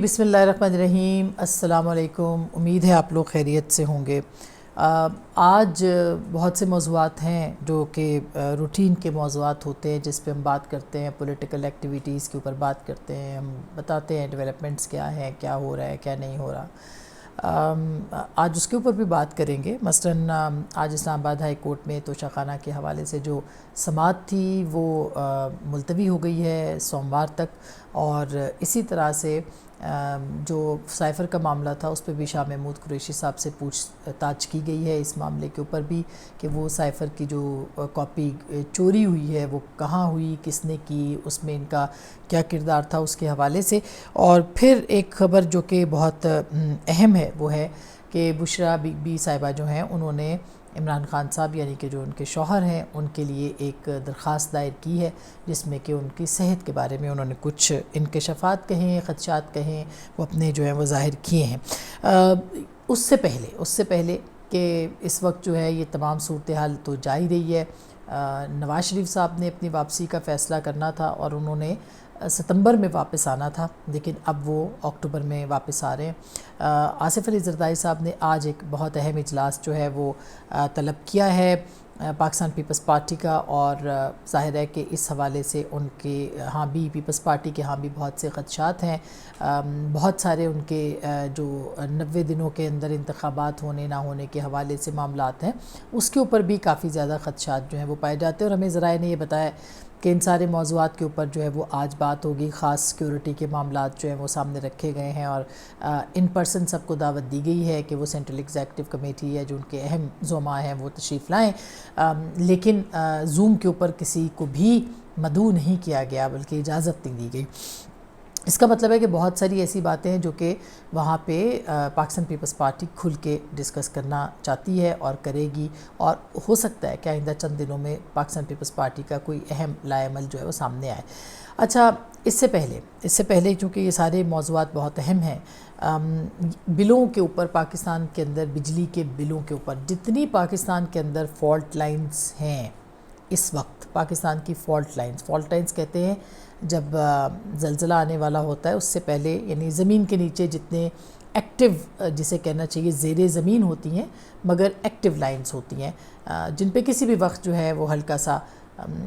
بسم اللہ الرحمن الرحیم، السلام علیکم۔ امید ہے آپ لوگ خیریت سے ہوں گے۔ آج بہت سے موضوعات ہیں جو کہ روٹین کے موضوعات ہوتے ہیں جس پہ ہم بات کرتے ہیں، پولیٹیکل ایکٹیویٹیز کے اوپر بات کرتے ہیں، ہم بتاتے ہیں ڈیولپمنٹس کیا ہیں، کیا ہو رہا ہے، کیا نہیں ہو رہا۔ آج اس کے اوپر بھی بات کریں گے۔ مثلاً آج اسلام آباد ہائی کورٹ میں توشہ خانہ کے حوالے سے جو سماعت تھی وہ ملتوی ہو گئی ہے سوموار تک، اور اسی طرح سے جو سائفر کا معاملہ تھا اس پہ بھی شاہ محمود قریشی صاحب سے پوچھ تاچھ کی گئی ہے، اس معاملے کے اوپر بھی کہ وہ سائفر کی جو کاپی چوری ہوئی ہے وہ کہاں ہوئی، کس نے کی، اس میں ان کا کیا کردار تھا، اس کے حوالے سے۔ اور پھر ایک خبر جو کہ بہت اہم ہے وہ ہے کہ بشریٰ بی بی صاحبہ جو ہیں انہوں نے عمران خان صاحب یعنی کہ جو ان کے شوہر ہیں ان کے لیے ایک درخواست دائر کی ہے جس میں کہ ان کی صحت کے بارے میں انہوں نے کچھ انکشافات کہیں، خدشات کہیں، وہ اپنے جو ہیں وہ ظاہر کیے ہیں۔ اس سے پہلے کہ اس وقت جو ہے یہ تمام صورتحال تو جا ہی رہی ہے۔ نواز شریف صاحب نے اپنی واپسی کا فیصلہ کرنا تھا اور انہوں نے ستمبر میں واپس آنا تھا، لیکن اب وہ اکتوبر میں واپس آ رہے ہیں۔ آصف علی زرداری صاحب نے آج ایک بہت اہم اجلاس جو ہے وہ طلب کیا ہے پاکستان پیپلز پارٹی کا، اور ظاہر ہے کہ اس حوالے سے ان کے ہاں بھی پیپلز پارٹی کے ہاں بھی بہت سے خدشات ہیں۔ بہت سارے ان کے جو 90 دنوں کے اندر انتخابات ہونے نہ ہونے کے حوالے سے معاملات ہیں اس کے اوپر بھی کافی زیادہ خدشات جو ہیں وہ پائے جاتے ہیں، اور ہمیں ذرائع نے یہ بتایا کہ ان سارے موضوعات کے اوپر جو ہے وہ آج بات ہوگی۔ خاص سیکیورٹی کے معاملات جو ہیں وہ سامنے رکھے گئے ہیں، اور ان پرسن سب کو دعوت دی گئی ہے کہ وہ سینٹرل ایگزیکٹو کمیٹی ہے جو ان کے اہم زعماء ہیں وہ تشریف لائیں، لیکن زوم کے اوپر کسی کو بھی مدعو نہیں کیا گیا بلکہ اجازت نہیں دی گئی۔ اس کا مطلب ہے کہ بہت ساری ایسی باتیں ہیں جو کہ وہاں پہ پاکستان پیپلز پارٹی کھل کے ڈسکس کرنا چاہتی ہے اور کرے گی، اور ہو سکتا ہے کہ آئندہ چند دنوں میں پاکستان پیپلز پارٹی کا کوئی اہم لائے عمل جو ہے وہ سامنے آئے۔ اچھا، اس سے پہلے چونکہ یہ سارے موضوعات بہت اہم ہیں، بلوں کے اوپر پاکستان کے اندر بجلی کے بلوں کے اوپر جتنی پاکستان کے اندر فالٹ لائنز ہیں اس وقت، پاکستان کی فالٹ لائنز کہتے ہیں جب زلزلہ آنے والا ہوتا ہے اس سے پہلے، یعنی زمین کے نیچے جتنے ایکٹیو جسے کہنا چاہیے زیر زمین ہوتی ہیں مگر ایکٹیو لائنز ہوتی ہیں جن پہ کسی بھی وقت جو ہے وہ ہلکا سا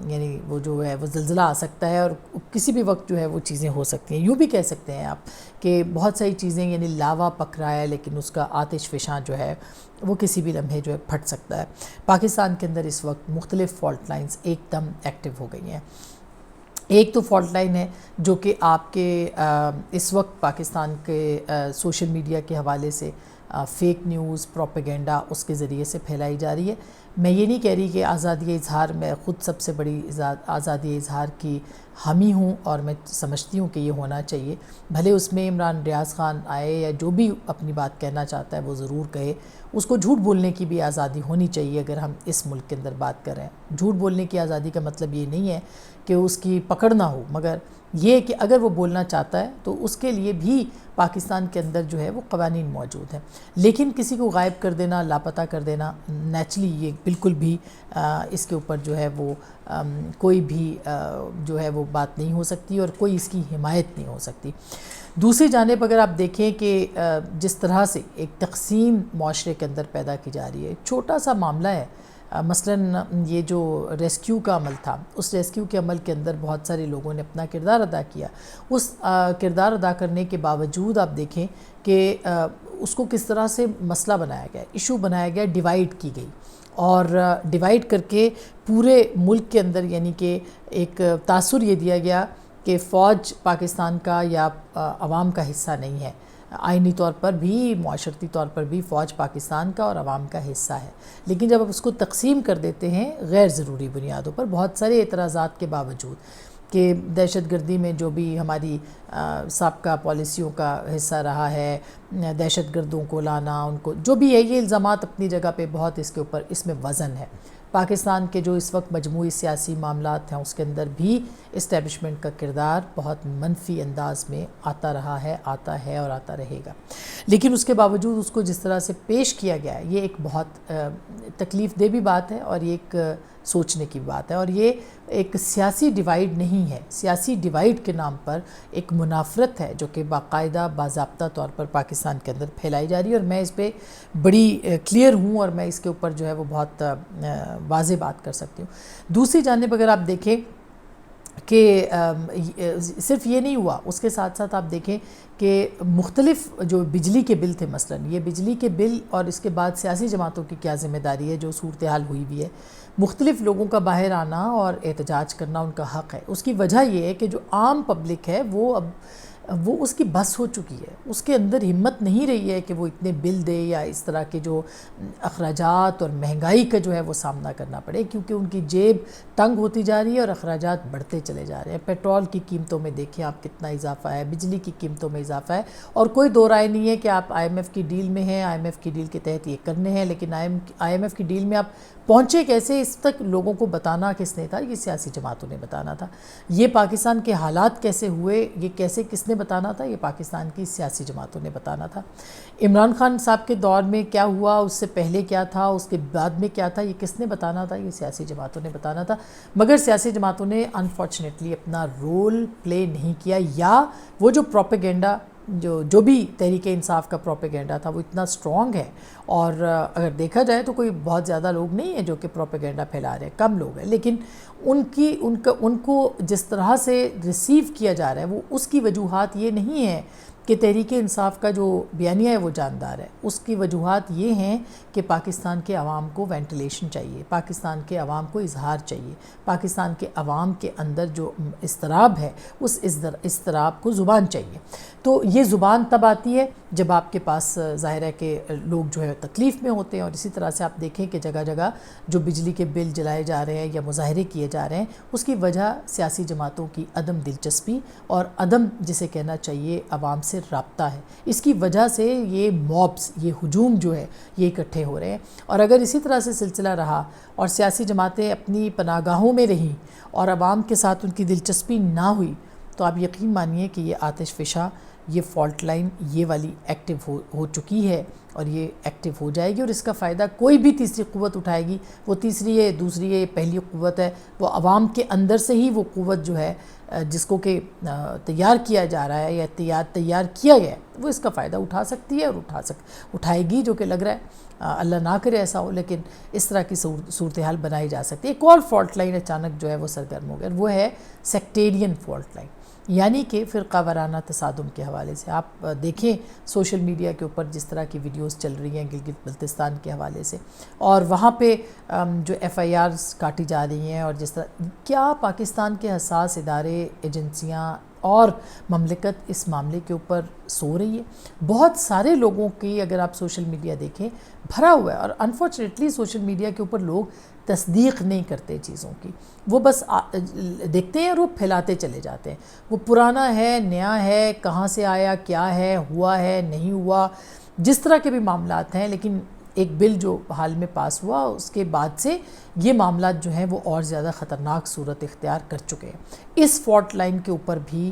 یعنی وہ جو ہے وہ زلزلہ آ سکتا ہے، اور کسی بھی وقت جو ہے وہ چیزیں ہو سکتی ہیں۔ یوں بھی کہہ سکتے ہیں آپ کہ بہت ساری چیزیں یعنی لاوا پک رہا ہے لیکن اس کا آتش فشاں جو ہے وہ کسی بھی لمحے جو ہے پھٹ سکتا ہے۔ پاکستان کے اندر اس وقت مختلف فالٹ لائنز ایک دم ایکٹیو ہو گئی ہیں۔ ایک تو فالٹ لائن ہے جو کہ آپ کے اس وقت پاکستان کے سوشل میڈیا کے حوالے سے فیک نیوز پروپیگنڈا اس کے ذریعے سے پھیلائی جا رہی ہے۔ میں یہ نہیں کہہ رہی کہ آزادی اظہار، میں خود سب سے بڑی آزادی اظہار کی حامی ہوں اور میں سمجھتی ہوں کہ یہ ہونا چاہیے، بھلے اس میں عمران ریاض خان آئے یا جو بھی اپنی بات کہنا چاہتا ہے وہ ضرور کہے، اس کو جھوٹ بولنے کی بھی آزادی ہونی چاہیے اگر ہم اس ملک کے اندر بات کر رہے ہیں۔ جھوٹ بولنے کی آزادی کا مطلب یہ نہیں ہے کہ اس کی پکڑ نہ ہو، مگر یہ کہ اگر وہ بولنا چاہتا ہے تو اس کے لیے بھی پاکستان کے اندر جو ہے وہ قوانین موجود ہیں، لیکن کسی کو غائب کر دینا، لاپتہ کر دینا نیچرلی یہ بالکل بھی اس کے اوپر جو ہے وہ کوئی بھی جو ہے وہ بات نہیں ہو سکتی اور کوئی اس کی حمایت نہیں ہو سکتی۔ دوسری جانب اگر آپ دیکھیں کہ جس طرح سے ایک تقسیم معاشرے کے اندر پیدا کی جا رہی ہے، چھوٹا سا معاملہ ہے، مثلاً یہ جو ریسکیو کا عمل تھا، اس ریسکیو کے عمل کے اندر بہت سارے لوگوں نے اپنا کردار ادا کیا، اس کردار ادا کرنے کے باوجود آپ دیکھیں کہ اس کو کس طرح سے مسئلہ بنایا گیا، ایشو بنایا گیا، ڈیوائیڈ کی گئی، اور ڈیوائیڈ کر کے پورے ملک کے اندر یعنی کہ ایک تاثر یہ دیا گیا کہ فوج پاکستان کا یا عوام کا حصہ نہیں ہے، آئینی طور پر بھی معاشرتی طور پر بھی فوج پاکستان کا اور عوام کا حصہ ہے، لیکن جب آپ اس کو تقسیم کر دیتے ہیں غیر ضروری بنیادوں پر بہت سارے اعتراضات کے باوجود کہ دہشت گردی میں جو بھی ہماری سابقہ پالیسیوں کا حصہ رہا ہے، دہشت گردوں کو لانا، ان کو جو بھی ہے، یہ الزامات اپنی جگہ پہ بہت اس میں وزن ہے۔ پاکستان کے جو اس وقت مجموعی سیاسی معاملات ہیں اس کے اندر بھی اسٹیبلشمنٹ کا کردار بہت منفی انداز میں آتا رہا ہے، آتا ہے اور آتا رہے گا، لیکن اس کے باوجود اس کو جس طرح سے پیش کیا گیا ہے یہ ایک بہت تکلیف دہ بھی بات ہے، اور یہ ایک سوچنے کی بات ہے، اور یہ ایک سیاسی ڈیوائیڈ نہیں ہے، سیاسی ڈیوائیڈ کے نام پر ایک منافرت ہے جو کہ باقاعدہ باضابطہ طور پر پاکستان کے اندر پھیلائی جا رہی ہے، اور میں اس پہ بڑی کلیئر ہوں اور میں اس کے اوپر جو ہے وہ بہت واضح بات کر سکتی ہوں۔ دوسری جانب اگر آپ دیکھیں کہ صرف یہ نہیں ہوا، اس کے ساتھ ساتھ آپ دیکھیں کہ مختلف جو بجلی کے بل تھے، مثلا یہ بجلی کے بل اور اس کے بعد سیاسی جماعتوں کی کیا ذمہ داری ہے جو صورتحال ہوئی بھی ہے، مختلف لوگوں کا باہر آنا اور احتجاج کرنا ان کا حق ہے۔ اس کی وجہ یہ ہے کہ جو عام پبلک ہے وہ اس کی بس ہو چکی ہے، اس کے اندر ہمت نہیں رہی ہے کہ وہ اتنے بل دے یا اس طرح کے جو اخراجات اور مہنگائی کا جو ہے وہ سامنا کرنا پڑے، کیونکہ ان کی جیب تنگ ہوتی جا رہی ہے اور اخراجات بڑھتے چلے جا رہے ہیں۔ پیٹرول کی قیمتوں میں دیکھیں آپ کتنا اضافہ ہے، بجلی کی قیمتوں میں اضافہ ہے، اور کوئی دو رائے نہیں ہے کہ آپ آئی ایم ایف کی ڈیل میں ہیں، آئی ایم ایف کی ڈیل کے تحت یہ کرنے ہیں، لیکن آئی ایم ایف کی ڈیل میں آپ پہنچے کیسے، اس تک لوگوں کو بتانا کس نے تھا؟ یہ سیاسی جماعتوں نے بتانا تھا۔ یہ پاکستان کے حالات کیسے ہوئے، یہ کیسے کس نے بتانا تھا؟ یہ پاکستان کی سیاسی جماعتوں نے بتانا تھا۔ عمران خان صاحب کے دور میں کیا ہوا، اس سے پہلے کیا تھا، اس کے بعد میں کیا تھا، یہ کس نے بتانا تھا؟ یہ سیاسی جماعتوں نے بتانا تھا۔ مگر سیاسی جماعتوں نے انفارچونیٹلی اپنا رول پلے نہیں کیا، یا وہ جو پروپیگنڈا جو بھی تحریک انصاف کا پروپیگنڈا تھا وہ اتنا سٹرونگ ہے، اور اگر دیکھا جائے تو کوئی بہت زیادہ لوگ نہیں ہیں جو کہ پروپیگنڈا پھیلا رہے ہیں، کم لوگ ہیں، لیکن ان کو جس طرح سے ریسیو کیا جا رہا ہے وہ اس کی وجوہات یہ نہیں ہے کہ تحریک انصاف کا جو بیانیہ ہے وہ جاندار ہے، اس کی وجوہات یہ ہیں کہ پاکستان کے عوام کو وینٹیلیشن چاہیے، پاکستان کے عوام کو اظہار چاہیے، پاکستان کے عوام کے اندر جو اضطراب ہے اس اضطراب کو زبان چاہیے۔ تو یہ زبان تب آتی ہے جب آپ کے پاس ظاہر ہے کہ لوگ جو ہے تکلیف میں ہوتے ہیں، اور اسی طرح سے آپ دیکھیں کہ جگہ جگہ جو بجلی کے بل جلائے جا رہے ہیں یا مظاہرے کیے جا رہے ہیں، اس کی وجہ سیاسی جماعتوں کی عدم دلچسپی اور عدم جسے کہنا چاہیے عوام سے رابطہ ہے۔ اس کی وجہ سے یہ موبس، یہ ہجوم جو ہے یہ اکٹھے ہو رہے ہیں، اور اگر اسی طرح سے سلسلہ رہا اور سیاسی جماعتیں اپنی پناہگاہوں میں رہیں اور عوام کے ساتھ ان کی دلچسپی نہ ہوئی، تو آپ یقین مانیے کہ یہ آتش فشاں، یہ فالٹ لائن یہ والی ایکٹیو ہو چکی ہے، اور یہ ایکٹیو ہو جائے گی، اور اس کا فائدہ کوئی بھی تیسری قوت اٹھائے گی۔ وہ تیسری ہے، دوسری ہے، پہلی قوت ہے، وہ عوام کے اندر سے ہی وہ قوت جو ہے جس کو کہ تیار کیا جا رہا ہے یا تیار کیا گیا ہے، وہ اس کا فائدہ اٹھا سکتی ہے اور اٹھائے گی، جو کہ لگ رہا ہے اللہ نہ کرے ایسا ہو، لیکن اس طرح کی صورتحال بنائی جا سکتی ہے۔ ایک اور فالٹ لائن اچانک جو ہے وہ سرگرم ہو گیا، وہ ہے سیکٹیرین فالٹ لائن، یعنی کہ فرقہ وارانہ تصادم کے حوالے سے۔ آپ دیکھیں سوشل میڈیا کے اوپر جس طرح کی ویڈیوز چل رہی ہیں گلگت بلتستان کے حوالے سے، اور وہاں پہ جو ایف آئی آرز کاٹی جا رہی ہیں، اور جس طرح کیا پاکستان کے حساس ادارے، ایجنسیاں اور مملکت اس معاملے کے اوپر سو رہی ہے؟ بہت سارے لوگوں کی اگر آپ سوشل میڈیا دیکھیں بھرا ہوا ہے، اور انفارچونیٹلی سوشل میڈیا کے اوپر لوگ تصدیق نہیں کرتے چیزوں کی، وہ بس دیکھتے ہیں اور وہ پھیلاتے چلے جاتے ہیں۔ وہ پرانا ہے، نیا ہے، کہاں سے آیا، کیا ہے، ہوا ہے، نہیں ہوا، جس طرح کے بھی معاملات ہیں، لیکن ایک بل جو حال میں پاس ہوا اس کے بعد سے یہ معاملات جو ہیں وہ اور زیادہ خطرناک صورت اختیار کر چکے ہیں۔ اس فالٹ لائن کے اوپر بھی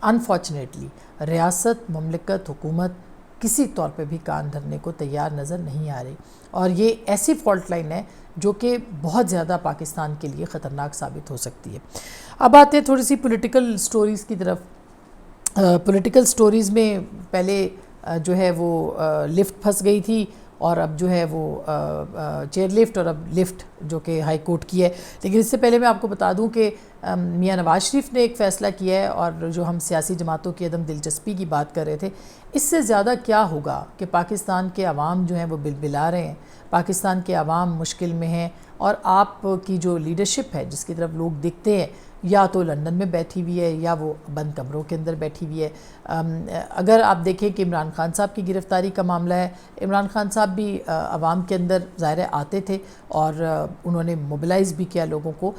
انفارچونیٹلی ریاست، مملکت، حکومت کسی طور پہ بھی کان دھرنے کو تیار نظر نہیں آ رہی، اور یہ ایسی فالٹ لائن ہے جو کہ بہت زیادہ پاکستان کے لیے خطرناک ثابت ہو سکتی ہے۔ اب آتے ہیں تھوڑی سی پولیٹیکل سٹوریز کی طرف۔ پولیٹیکل سٹوریز میں پہلے جو ہے وہ لفٹ پھنس گئی تھی، اور اب جو ہے وہ چیئر لفٹ، اور اب لفٹ جو کہ ہائی کورٹ کی ہے۔ لیکن اس سے پہلے میں آپ کو بتا دوں کہ میاں نواز شریف نے ایک فیصلہ کیا ہے، اور جو ہم سیاسی جماعتوں کی عدم دلچسپی کی بات کر رہے تھے، اس سے زیادہ کیا ہوگا کہ پاکستان کے عوام جو ہیں وہ بلبلا رہے ہیں، پاکستان کے عوام مشکل میں ہیں، اور آپ کی جو لیڈرشپ ہے جس کی طرف لوگ دیکھتے ہیں، یا تو لندن میں بیٹھی ہوئی ہے یا وہ بند کمروں کے اندر بیٹھی ہوئی ہے۔ اگر آپ دیکھیں کہ عمران خان صاحب کی گرفتاری کا معاملہ ہے، عمران خان صاحب بھی عوام کے اندر ظاہر آتے تھے، اور انہوں نے موبلائز بھی کیا لوگوں کو۔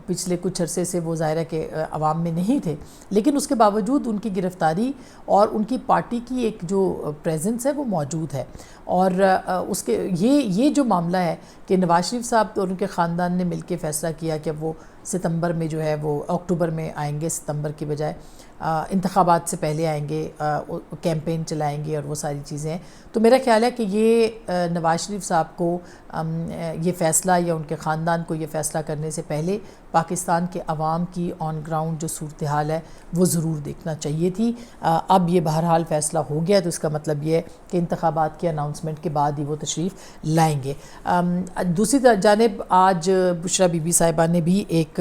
پچھلے کچھ عرصے سے وہ ظاہر ہے کہ عوام میں نہیں تھے، لیکن اس کے باوجود ان کی گرفتاری اور ان کی پارٹی کی ایک جو پریزنس ہے وہ موجود ہے، اور اس کے یہ جو معاملہ ہے کہ نواز شریف صاحب اور ان کے خاندان نے مل کے فیصلہ کیا کہ وہ ستمبر میں جو ہے وہ اکتوبر میں آئیں گے ستمبر کی بجائے، انتخابات سے پہلے آئیں گے، کیمپین چلائیں گے اور وہ ساری چیزیں ہیں۔ تو میرا خیال ہے کہ یہ نواز شریف صاحب کو یہ فیصلہ یا ان کے خاندان کو یہ فیصلہ کرنے سے پہلے پاکستان کے عوام کی آن گراؤنڈ جو صورتحال ہے وہ ضرور دیکھنا چاہیے تھی۔ اب یہ بہرحال فیصلہ ہو گیا تو اس کا مطلب یہ ہے کہ انتخابات کے اناؤنسمنٹ کے بعد ہی وہ تشریف لائیں گے۔ دوسری جانب آج بشرا بی بی صاحبہ نے بھی ایک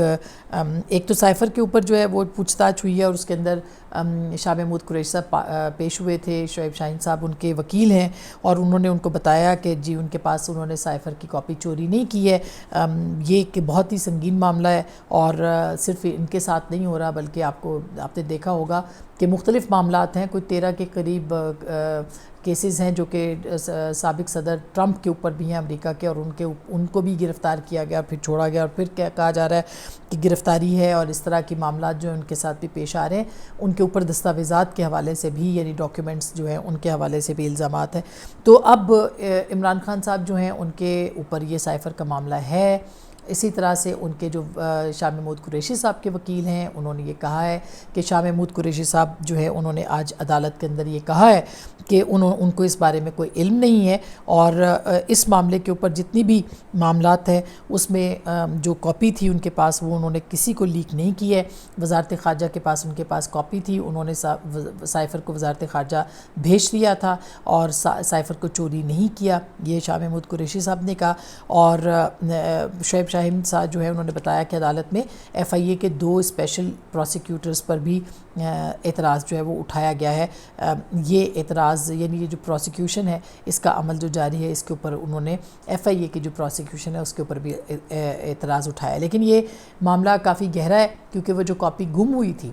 تو سائفر کے اوپر جو ہے وہ پوچھ تاچھ ہوئی ہے، اور اس کے اندر شاہ محمود قریشی صاحب پیش ہوئے تھے، شعیب شاہین صاحب ان کے وکیل ہیں، اور انہوں نے ان کو بتایا کہ جی ان کے پاس انہوں نے سائفر کی کاپی چوری نہیں کی ہے۔ یہ کہ بہت ہی سنگین معاملہ ہے، اور صرف ان کے ساتھ نہیں ہو رہا بلکہ آپ نے دیکھا ہوگا کہ مختلف معاملات ہیں، کوئی 13 کے قریب کیسز ہیں جو کہ سابق صدر ٹرمپ کے اوپر بھی ہیں امریکہ کے، اور ان کو بھی گرفتار کیا گیا، پھر چھوڑا گیا، اور پھر کیا کہا جا رہا ہے کہ گرفتاری ہے، اور اس طرح کی معاملات جو ان کے ساتھ بھی پیش آ رہے ہیں، ان کے اوپر دستاویزات کے حوالے سے بھی، یعنی ڈاکیومنٹس جو ہیں ان کے حوالے سے بھی الزامات ہیں۔ تو اب عمران خان صاحب جو ہیں ان کے اوپر یہ سائفر کا معاملہ ہے۔ اسی طرح سے ان کے جو شاہ محمود قریشی صاحب کے وکیل ہیں انہوں نے یہ کہا ہے کہ شاہ محمود قریشی صاحب جو ہے انہوں نے آج عدالت کے اندر یہ کہا ہے کہ ان کو اس بارے میں کوئی علم نہیں ہے، اور اس معاملے کے اوپر جتنی بھی معاملات ہیں اس میں جو کاپی تھی ان کے پاس وہ انہوں نے کسی کو لیک نہیں کی ہے۔ وزارت خارجہ کے پاس ان کے پاس کاپی تھی، انہوں نے سائفر کو وزارت خارجہ بھیج دیا تھا اور سائفر کو چوری نہیں کیا، یہ شاہ محمود قریشی صاحب نے کہا۔ اور شعیب شاہین صاحب جو ہے انہوں نے بتایا کہ عدالت میں ایف آئی اے کے 2 اسپیشل پروسیکیوٹرز پر بھی اعتراض جو ہے وہ اٹھایا گیا ہے۔ یہ اعتراض یعنی یہ جو پروسیکیوشن ہے اس کا عمل جو جاری ہے اس کے اوپر انہوں نے ایف آئی اے کی جو پروسیکیوشن ہے اس کے اوپر بھی اعتراض اٹھایا، لیکن یہ معاملہ کافی گہرا ہے کیونکہ وہ جو کاپی گم ہوئی تھی،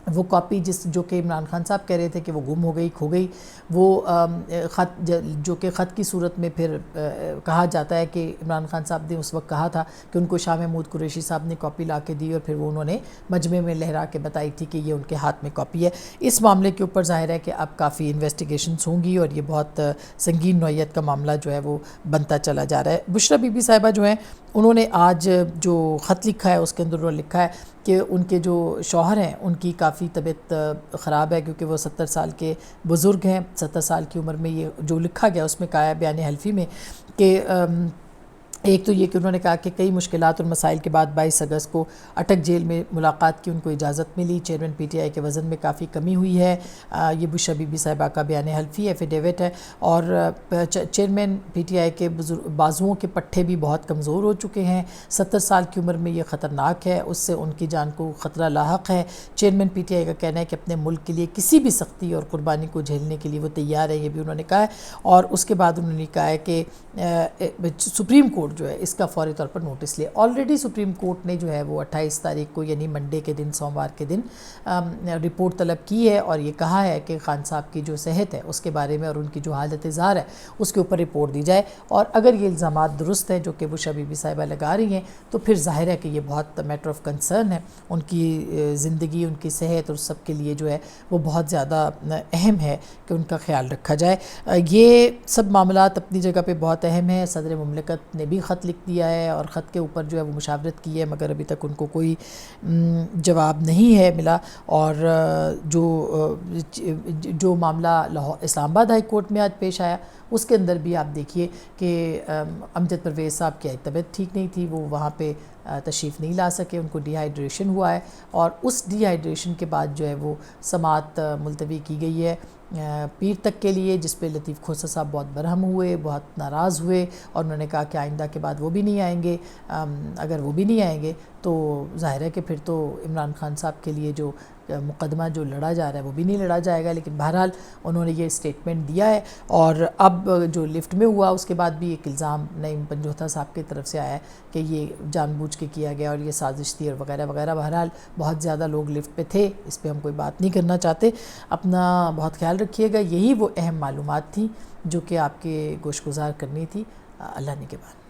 وہ کاپی جو کہ عمران خان صاحب کہہ رہے تھے کہ وہ گم ہو گئی، کھو گئی، وہ خط جو کہ خط کی صورت میں پھر کہا جاتا ہے کہ عمران خان صاحب نے اس وقت کہا تھا کہ ان کو شاہ محمود قریشی صاحب نے کاپی لا کے دی، اور پھر وہ انہوں نے مجمع میں لہرا کے بتائی تھی کہ یہ ان کے ہاتھ میں کاپی ہے۔ اس معاملے کے اوپر ظاہر ہے کہ اب کافی انویسٹیگیشنز ہوں گی، اور یہ بہت سنگین نوعیت کا معاملہ جو ہے وہ بنتا چلا جا رہا ہے۔ بشرا بی بی صاحبہ جو ہیں انہوں نے آج جو خط لکھا ہے اس کے اندر انہوں نے لکھا ہے کہ ان کے جو شوہر ہیں ان کی کافی طبیعت خراب ہے، کیونکہ وہ 70 سال کے بزرگ ہیں۔ 70 سال کی عمر میں یہ جو لکھا گیا اس میں کہا ہے بیان حلفی میں کہ ایک تو یہ کہ انہوں نے کہا کہ کئی مشکلات اور مسائل کے بعد 22 اگست کو اٹک جیل میں ملاقات کی ان کو اجازت ملی۔ چیئرمین پی ٹی آئی کے وزن میں کافی کمی ہوئی ہے، یہ بشرا بی بی صاحبہ کا بیان حلفی ایفیڈیوٹ ہے، اور چیئرمین پی ٹی آئی کے بازوؤں کے پٹھے بھی بہت کمزور ہو چکے ہیں، 70 سال کی عمر میں یہ خطرناک ہے، اس سے ان کی جان کو خطرہ لاحق ہے۔ چیئرمین پی ٹی آئی کا کہنا ہے کہ اپنے ملک کے لیے کسی بھی سختی اور قربانی کو جھیلنے کے لیے وہ تیار ہے، یہ بھی انہوں نے کہا ہے۔ اور اس کے بعد انہوں نے کہا ہے کہ سپریم کورٹ جو ہے اس کا فوری طور پر نوٹس لے۔ آلریڈی سپریم کورٹ نے جو ہے وہ 28 تاریخ کو یعنی منڈے کے دن، سوموار کے دن رپورٹ طلب کی ہے، اور یہ کہا ہے کہ خان صاحب کی جو صحت ہے اس کے بارے میں اور ان کی جو حالت ظاہر ہے اس کے اوپر رپورٹ دی جائے، اور اگر یہ الزامات درست ہیں جو کہ بشرا بی بی صاحبہ لگا رہی ہیں تو پھر ظاہر ہے کہ یہ بہت میٹر آف کنسرن ہے، ان کی زندگی، ان کی صحت اور سب کے لیے جو ہے وہ بہت زیادہ اہم ہے کہ ان کا خیال رکھا جائے۔ یہ سب معاملات اپنی جگہ پہ بہت اہم ہیں۔ صدر مملکت نے بھی خط لکھ دیا ہے اور خط کے اوپر جو ہے وہ مشاورت کی ہے، مگر ابھی تک ان کو کوئی جواب نہیں ہے ملا، اور جو معاملہ اسلام آباد ہائی کورٹ میں آج پیش آیا اس کے اندر بھی آپ دیکھیے کہ امجد پرویز صاحب کی طبیعت ٹھیک نہیں تھی، وہ وہاں پہ تشریف نہیں لا سکے، ان کو ڈی ہائیڈریشن ہوا ہے، اور اس ڈی ہائیڈریشن کے بعد جو ہے وہ سماعت ملتوی کی گئی ہے پیر تک کے لیے، جس پہ لطیف کھوسہ صاحب بہت برہم ہوئے، بہت ناراض ہوئے، اور انہوں نے کہا کہ آئندہ کے بعد وہ بھی نہیں آئیں گے۔ اگر وہ بھی نہیں آئیں گے تو ظاہر ہے کہ پھر تو عمران خان صاحب کے لیے جو مقدمہ جو لڑا جا رہا ہے وہ بھی نہیں لڑا جائے گا، لیکن بہرحال انہوں نے یہ اسٹیٹمنٹ دیا ہے۔ اور اب جو لفٹ میں ہوا اس کے بعد بھی ایک الزام نعیم پنجوتھا صاحب کی طرف سے آیا ہے کہ یہ جان بوجھ کے کیا گیا اور یہ سازش تھی اور وغیرہ وغیرہ۔ بہرحال بہت زیادہ لوگ لفٹ پہ تھے، اس پہ ہم کوئی بات نہیں کرنا چاہتے۔ اپنا بہت خیال رکھیے گا، یہی وہ اہم معلومات تھیں جو کہ آپ کے گوش گزار کرنی تھی۔ اللہ نگہبان۔